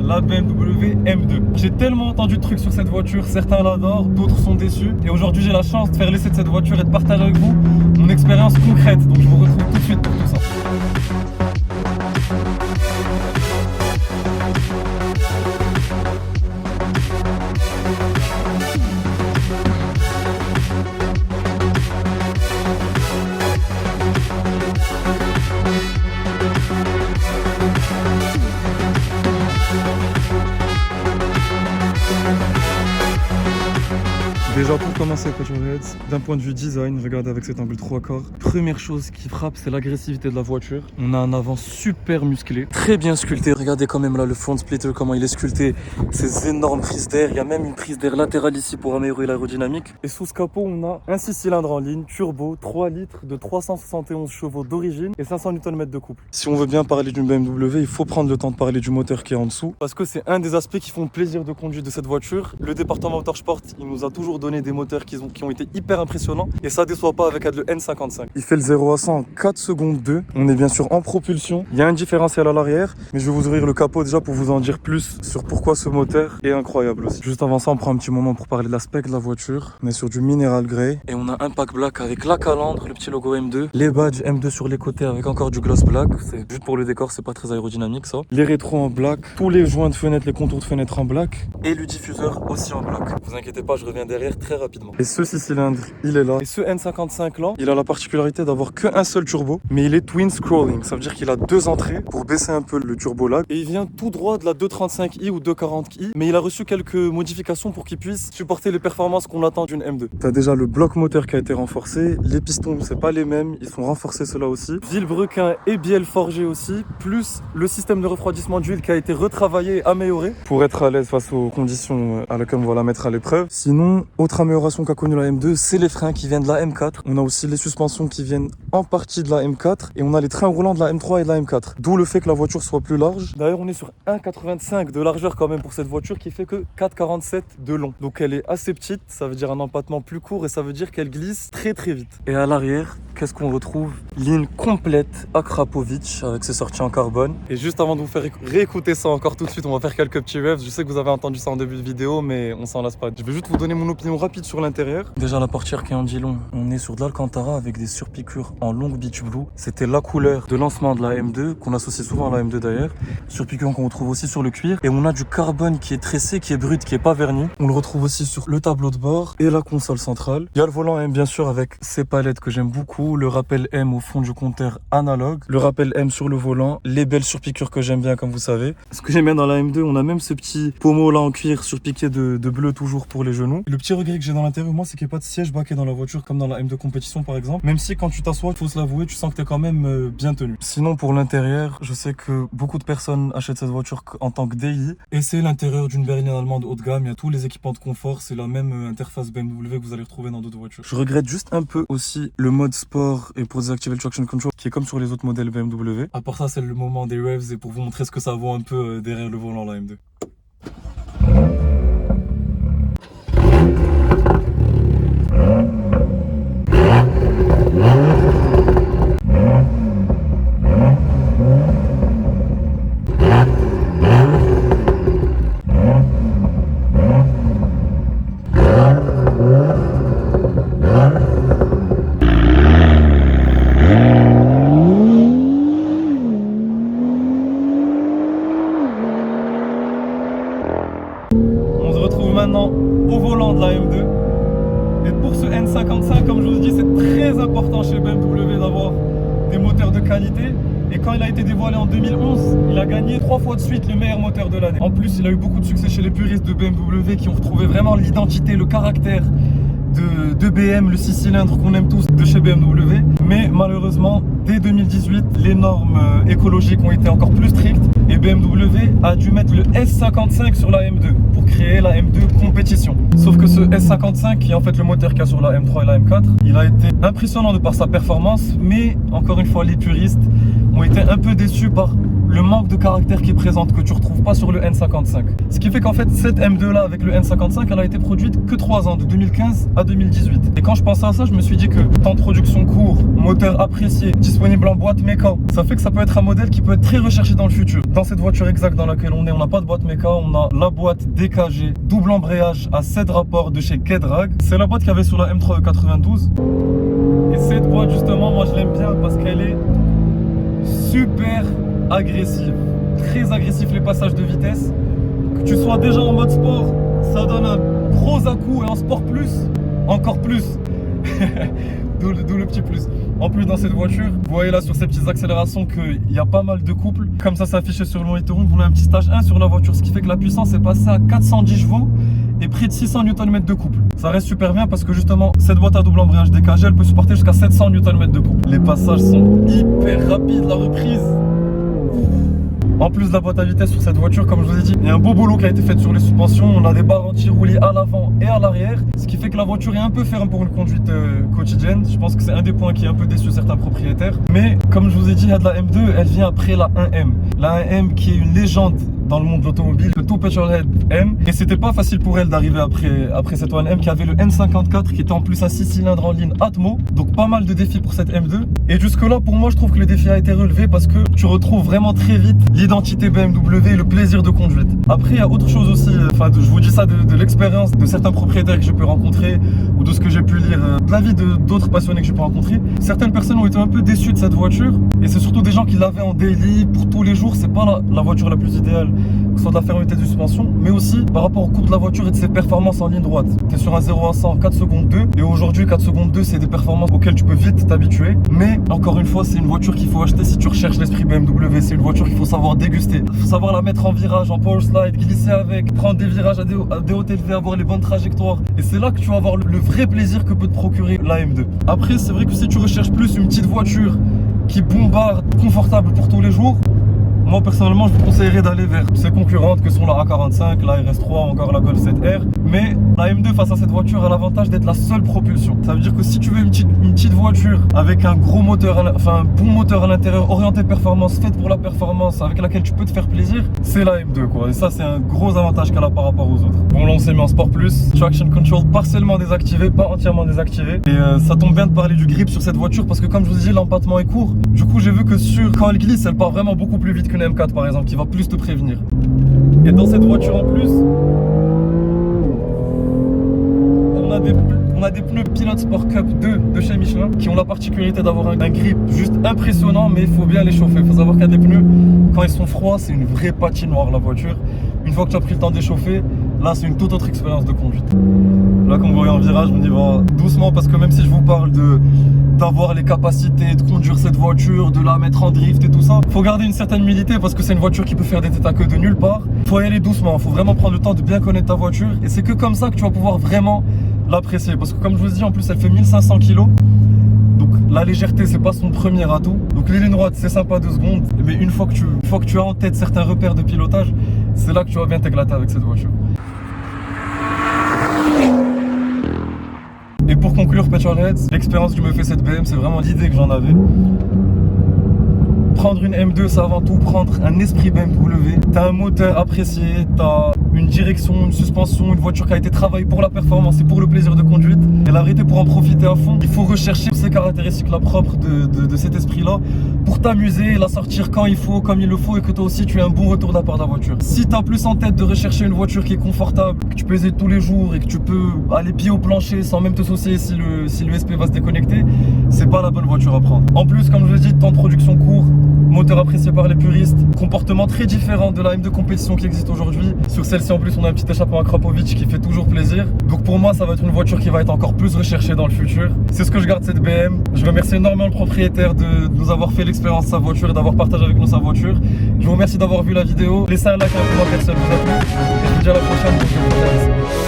la BMW M2. J'ai tellement entendu de trucs sur cette voiture, certains l'adorent, d'autres sont déçus. Et aujourd'hui j'ai la chance de faire l'essai de cette voiture et de partager avec vous mon expérience concrète. Donc je vous retrouve tout de suite pour tout ça. Déjà pour commencer Petrolheads, d'un point de vue design, regardez avec cet angle 3 quarts. Première chose qui frappe, c'est l'agressivité de la voiture. On a un avant super musclé, très bien sculpté. Regardez quand même là le front splitter, comment il est sculpté. Ces énormes prises d'air, il y a même une prise d'air latérale ici pour améliorer l'aérodynamique. Et sous ce capot, on a un 6 cylindres en ligne, turbo, 3 litres de 371 chevaux d'origine et 500 Nm de couple. Si on veut bien parler d'une BMW, il faut prendre le temps de parler du moteur qui est en dessous, parce que c'est un des aspects qui font plaisir de conduire de cette voiture. Le département Motorsport, il nous a toujours donné des moteurs qui ont été hyper impressionnants et ça déçoit pas avec le N55. Il fait le 0 à 100 en 4 secondes 2. On est bien sûr en propulsion. Il y a un différentiel à l'arrière, mais je vais vous ouvrir le capot déjà pour vous en dire plus sur pourquoi ce moteur est incroyable aussi. Juste avant ça, on prend un petit moment pour parler de l'aspect de la voiture. On est sur du mineral grey et on a un pack black avec la calandre, le petit logo M2, les badges M2 sur les côtés avec encore du gloss black. C'est juste pour le décor, c'est pas très aérodynamique ça. Les rétros en black, tous les joints de fenêtre, les contours de fenêtre en black et le diffuseur aussi en black. Vous inquiétez pas, je reviens derrière très rapidement. Et ce 6 cylindres, il est là. Et ce N55 là, il a la particularité d'avoir qu'un seul turbo, mais il est twin scrolling. Ça veut dire qu'il a deux entrées pour baisser un peu le turbo lag. Et il vient tout droit de la 235i ou 240i, mais il a reçu quelques modifications pour qu'il puisse supporter les performances qu'on attend d'une M2. T'as déjà le bloc moteur qui a été renforcé, les pistons c'est pas les mêmes, ils sont renforcés ceux-là aussi. Vilebrequin et bielle forgé aussi, plus le système de refroidissement d'huile qui a été retravaillé et amélioré pour être à l'aise face aux conditions à laquelle on va la mettre à l'épreuve. Sinon, autre amélioration qu'a connu la M2, c'est les freins qui viennent de la M4. On a aussi les suspensions qui viennent en partie de la M4 et on a les trains roulants de la M3 et de la M4. D'où le fait que la voiture soit plus large. D'ailleurs, on est sur 1,85 de largeur quand même pour cette voiture qui fait que 4,47 de long. Donc elle est assez petite, ça veut dire un empattement plus court et ça veut dire qu'elle glisse très très vite. Et à l'arrière, qu'est-ce qu'on retrouve? Ligne complète Akrapovic avec ses sorties en carbone. Et juste avant de vous faire réécouter ça encore tout de suite, on va faire quelques petits revs. Je sais que vous avez entendu ça en début de vidéo, mais on s'en lasse pas. Je vais juste vous donner mon opinion rapide sur l'intérieur. Déjà la portière qui en dit long. On est sur de l'Alcantara avec des surpiqûres en Long Beach Blue. C'était la couleur de lancement de la M2 qu'on associe souvent à la M2 d'ailleurs. Surpiqûres qu'on retrouve aussi sur le cuir. Et on a du carbone qui est tressé, qui est brut, qui est pas verni. On le retrouve aussi sur le tableau de bord et la console centrale. Il y a le volant M bien sûr avec ses palettes que j'aime beaucoup. Le rappel M au fond du compteur analogue. Le rappel M sur le volant. Les belles surpiqûres que j'aime bien comme vous savez. Ce que j'aime bien dans la M2, on a même ce petit pommeau là en cuir surpiqué de bleu toujours pour les genoux. Et le petit regret que j'ai dans l'intérieur, moi, c'est qu'il n'y a pas de siège baquet dans la voiture comme dans la M2 compétition par exemple. Même si quand tu t'assois, il faut se l'avouer, tu sens que tu es quand même bien tenu. Sinon pour l'intérieur, je sais que beaucoup de personnes achètent cette voiture en tant que DI. Et c'est l'intérieur d'une berline allemande haut de gamme. Il y a tous les équipements de confort. C'est la même interface BMW que vous allez retrouver dans d'autres voitures. Je regrette juste un peu aussi le mode sport et pour désactiver le traction control qui est comme sur les autres modèles BMW. À part ça, c'est le moment des revs et pour vous montrer ce que ça vaut un peu derrière le volant la M2. Maintenant au volant de la M2 et pour ce N55, comme je vous dis, c'est très important chez BMW d'avoir des moteurs de qualité. Et quand il a été dévoilé en 2011, il a gagné 3 fois de suite le meilleur moteur de l'année. En plus, il a eu beaucoup de succès chez les puristes de BMW qui ont retrouvé vraiment l'identité, le caractère de BM, le 6 cylindres qu'on aime tous de chez BMW. Mais malheureusement, dès 2018, les normes écologiques ont été encore plus strictes et BMW a dû mettre le S55 sur la M2 pour créer la M2 compétition. Sauf que ce S55, qui est en fait le moteur qu'il y a sur la M3 et la M4, il a été impressionnant de par sa performance, mais encore une fois, les puristes ont été un peu déçus par le manque de caractère qui est présente, que tu retrouves pas sur le N55. Ce qui fait qu'en fait, cette M2 là avec le N55, elle a été produite que 3 ans, de 2015 à 2018. Et quand je pensais à ça, je me suis dit que temps de production court, moteur apprécié, disponible en boîte méca, ça fait que ça peut être un modèle qui peut être très recherché dans le futur. Dans cette voiture exacte dans laquelle on est, on n'a pas de boîte méca, on a la boîte DKG, double embrayage à 7 rapports de chez K-Drag. C'est la boîte qu'il y avait sur la M3 92. Et cette boîte justement, moi je l'aime bien parce qu'elle est super agressive. Très agressif les passages de vitesse. Que tu sois déjà en mode sport, ça donne un gros à-coup, et en sport plus, encore plus. D'où le petit plus. En plus dans cette voiture, vous voyez là sur ces petites accélérations qu'il y a pas mal de couples. Comme ça affiché sur le monitoring, on a un petit stage 1 sur la voiture, ce qui fait que la puissance est passée à 410 chevaux et près de 600 Nm de couple. Ça reste super bien parce que justement cette boîte à double embrayage DKG, elle peut supporter jusqu'à 700 Nm de couple. Les passages sont hyper rapides, la reprise. En plus de la boîte à vitesse sur cette voiture, comme je vous ai dit, il y a un beau boulot qui a été fait sur les suspensions. On a des barres anti-roulis à l'avant et à l'arrière, ce qui fait que la voiture est un peu ferme pour une conduite quotidienne. Je pense que c'est un des points qui est un peu déçu certains propriétaires. Mais comme je vous ai dit, la M2, elle vient après la 1M. La 1M qui est une légende dans le monde de l'automobile, le tout petrolhead M. Et c'était pas facile pour elle d'arriver après cette 1M qui avait le N54 qui était en plus un 6 cylindres en ligne Atmo. Donc pas mal de défis pour cette M2. Et jusque là, pour moi, je trouve que le défi a été relevé parce que tu retrouves vraiment très vite l'identité BMW et le plaisir de conduite. Après, il y a autre chose aussi, je vous dis ça de l'expérience de certains propriétaires que j'ai pu rencontrer ou de ce que j'ai pu lire, de l'avis d'autres passionnés que j'ai pu rencontrer. Certaines personnes ont été un peu déçues de cette voiture et c'est surtout des gens qui l'avaient en daily pour tous les jours. C'est pas la voiture la plus idéale, que ce soit de la fermeté de suspension, mais aussi par rapport au coût de la voiture et de ses performances en ligne droite. Tu es sur un 0 à 100 en 4 secondes 2 et aujourd'hui 4 secondes 2 c'est des performances auxquelles tu peux vite t'habituer. Mais encore une fois, c'est une voiture qu'il faut acheter si tu recherches l'esprit BMW. C'est une voiture qu'il faut savoir déguster. Il faut savoir la mettre en virage, en power slide, glisser avec, prendre des virages à des hautes élevées, avoir les bonnes trajectoires. Et c'est là que tu vas avoir le vrai plaisir que peut te procurer la M2. Après, c'est vrai que si tu recherches plus une petite voiture qui bombarde, confortable pour tous les jours, moi personnellement je vous conseillerais d'aller vers ses concurrentes que sont la A45, la RS3 ou encore la Golf 7R. Mais la M2 face à cette voiture a l'avantage d'être la seule propulsion. Ça veut dire que si tu veux une petite voiture avec un gros moteur, un bon moteur à l'intérieur, orienté performance, faite pour la performance, avec laquelle tu peux te faire plaisir, c'est la M2 quoi. Et ça c'est un gros avantage qu'elle a par rapport aux autres. Bon là on s'est mis en Sport Plus, Traction Control partiellement désactivé, pas entièrement désactivé. Et ça tombe bien de parler du grip sur cette voiture parce que comme je vous ai dit, l'empattement est court. Du coup j'ai vu que quand elle glisse, elle part vraiment beaucoup plus vite qu'une M4 par exemple, qui va plus te prévenir. Et dans cette voiture en plus, on a des pneus Pilot Sport Cup 2 de chez Michelin qui ont la particularité d'avoir un grip juste impressionnant, mais il faut bien les chauffer. Il faut savoir qu'il y a des pneus, quand ils sont froids, c'est une vraie patinoire la voiture. Une fois que tu as pris le temps d'échauffer, là c'est une toute autre expérience de conduite. Là comme vous voyez en virage, on y va doucement parce que même si je vous parle d'avoir les capacités de conduire cette voiture, de la mettre en drift et tout ça, faut garder une certaine humilité parce que c'est une voiture qui peut faire des têtes à queue de nulle part. Faut y aller doucement, faut vraiment prendre le temps de bien connaître ta voiture et c'est que comme ça que tu vas pouvoir vraiment l'apprécier parce que comme je vous dis, en plus elle fait 1500 kg. Donc la légèreté c'est pas son premier atout. Donc les lignes droites c'est sympa 2 secondes, mais une fois que tu as en tête certains repères de pilotage, c'est là que tu vas bien t'éclater avec cette voiture. Et pour conclure Petrolheads, l'expérience que je me fais cette BM, c'est vraiment l'idée que j'en avais. Prendre une M2, c'est avant tout prendre un esprit BMW. T'as un moteur apprécié, t'as une direction, une suspension, une voiture qui a été travaillée pour la performance et pour le plaisir de conduite. Et la vérité, pour en profiter à fond, il faut rechercher ces caractéristiques-là propres de cet esprit-là pour t'amuser, la sortir quand il faut, comme il le faut et que toi aussi tu aies un bon retour de la part de la voiture. Si t'as plus en tête de rechercher une voiture qui est confortable, que tu peux aider tous les jours et que tu peux aller pied au plancher sans même te soucier si le SP va se déconnecter, c'est pas la bonne voiture à prendre. En plus, comme je l'ai dit, temps de production court, moteur apprécié par les puristes, comportement très différent de la M2 compétition qui existe aujourd'hui. Sur celle-ci en plus on a un petit échappement à Krapovic qui fait toujours plaisir. Donc pour moi ça va être une voiture qui va être encore plus recherchée dans le futur. C'est ce que je garde cette BM. Je remercie énormément le propriétaire de nous avoir fait l'expérience de sa voiture et d'avoir partagé avec nous sa voiture. Je vous remercie d'avoir vu la vidéo. Laissez un like et un commentaire si ça vous a plu. Et je vous dis à la prochaine.